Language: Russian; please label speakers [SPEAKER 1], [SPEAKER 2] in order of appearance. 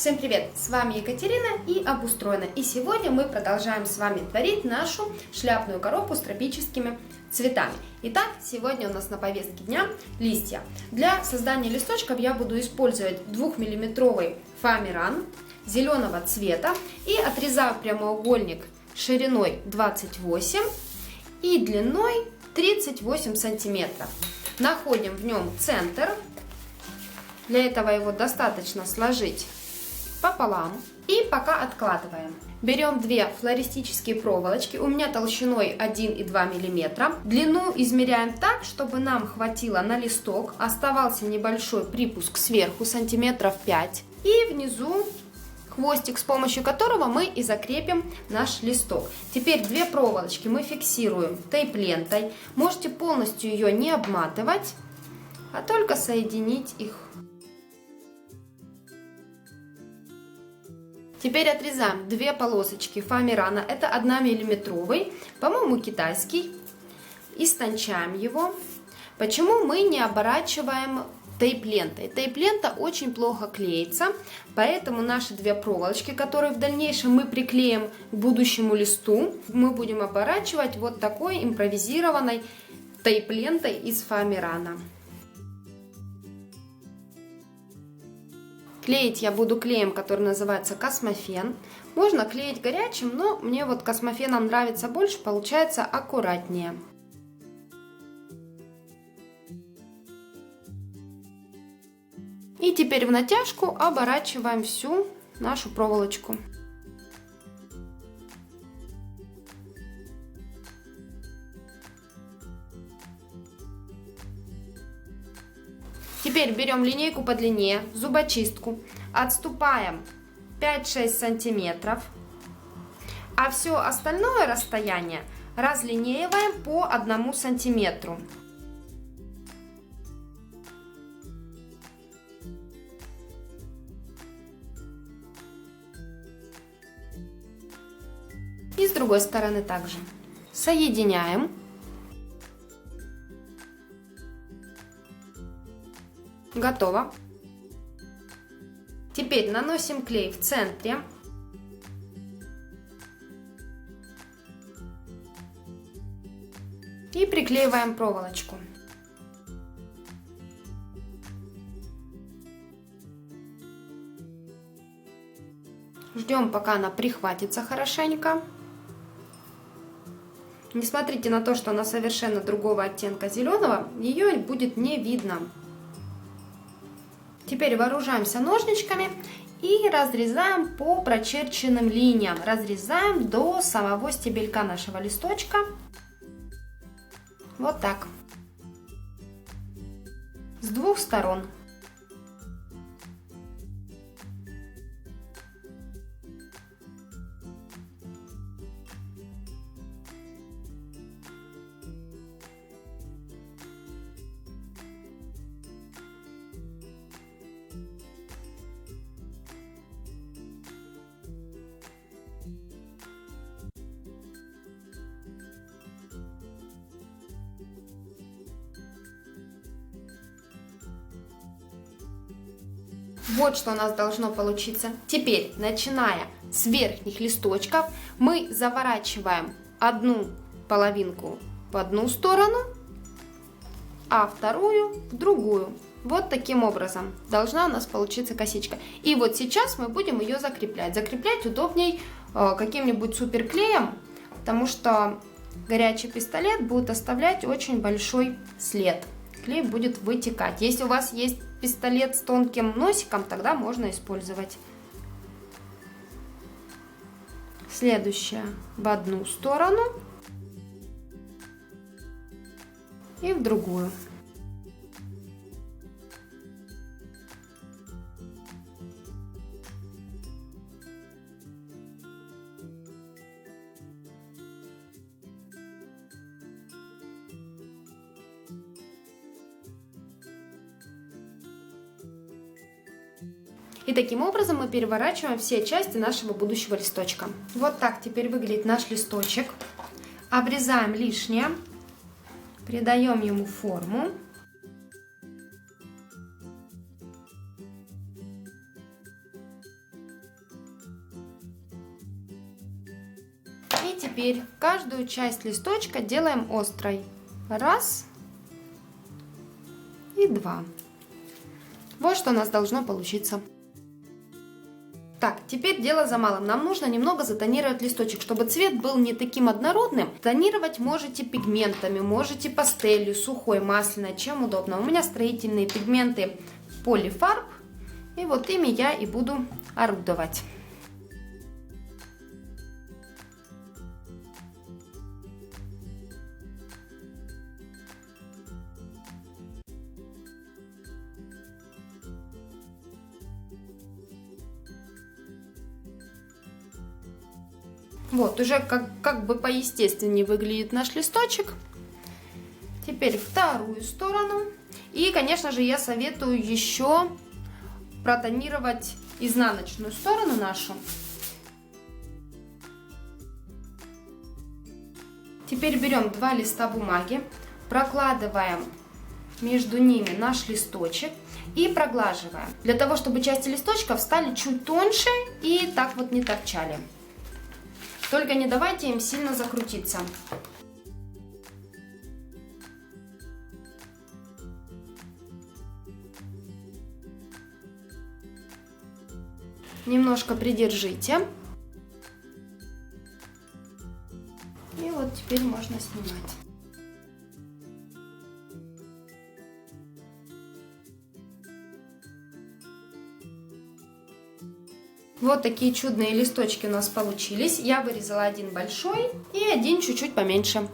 [SPEAKER 1] Всем привет! С вами Екатерина и Обустроено. И сегодня мы продолжаем с вами творить нашу шляпную коробку с тропическими цветами. Итак, сегодня у нас на повестке дня листья. Для создания листочков я буду использовать 2-миллиметровый фоамиран зеленого цвета и отрезаю прямоугольник шириной 28 и длиной 38 сантиметров. Находим в нем центр. Для этого его достаточно сложить пополам и пока откладываем. Берем две флористические проволочки, у меня толщиной 1,2 мм. Длину измеряем так, чтобы нам хватило на листок, оставался небольшой припуск сверху, сантиметров 5. И внизу хвостик, с помощью которого мы и закрепим наш листок. Теперь две проволочки мы фиксируем тейп-лентой. Можете полностью ее не обматывать, а только соединить их. Теперь отрезаем две полосочки фоамирана, это 1-миллиметровый, по-моему, китайский, истончаем его. Почему мы не оборачиваем тейп-лентой? Тейп-лента очень плохо клеится, поэтому наши две проволочки, которые в дальнейшем мы приклеим к будущему листу, мы будем оборачивать вот такой импровизированной тейп-лентой из фоамирана. Клеить я буду клеем, который называется космофен. Можно клеить горячим, но мне вот космофеном нравится больше, получается аккуратнее. И теперь в натяжку оборачиваем всю нашу проволочку. Теперь берем линейку подлиннее, зубочистку, отступаем 5-6 сантиметров, а все остальное расстояние разлинеиваем по 1 сантиметру. И с другой стороны также. Соединяем. Готово. Теперь наносим клей в центре. И приклеиваем проволочку. Ждем, пока она прихватится хорошенько. Не смотрите на то, что она совершенно другого оттенка зеленого, ее будет не видно. Теперь вооружаемся ножничками и разрезаем по прочерченным линиям. Разрезаем до самого стебелька нашего листочка. Вот так. С двух сторон. Вот что у нас должно получиться. Теперь, начиная с верхних листочков, мы заворачиваем одну половинку в одну сторону, а вторую в другую. Вот таким образом должна у нас получиться косичка. И вот сейчас мы будем ее закреплять. Закреплять удобней каким-нибудь суперклеем, потому что горячий пистолет будет оставлять очень большой след. Клей будет вытекать. Если у вас есть пистолет с тонким носиком, тогда можно использовать. Следующее в одну сторону и в другую. И таким образом мы переворачиваем все части нашего будущего листочка. Вот так теперь выглядит наш листочек. Обрезаем лишнее, придаем ему форму. теперь каждую часть листочка делаем острой. Раз и два. Вот что у нас должно получиться. Так, теперь дело за малым. Нам нужно немного затонировать листочек, чтобы цвет был не таким однородным. Тонировать можете пигментами, можете пастелью, сухой, масляной, чем удобно. У меня строительные пигменты Polyfarb, и вот ими я и буду орудовать. Вот, уже как бы поестественнее выглядит наш листочек. Теперь вторую сторону. И, конечно же, я советую еще протонировать изнаночную сторону нашу. Теперь берем два листа бумаги, прокладываем между ними наш листочек и проглаживаем. Для того, чтобы части листочков стали чуть тоньше и так вот не торчали. Только не давайте им сильно закрутиться. Немножко придержите. И вот теперь можно снимать. Вот такие чудные листочки у нас получились. Я вырезала один большой и один чуть-чуть поменьше.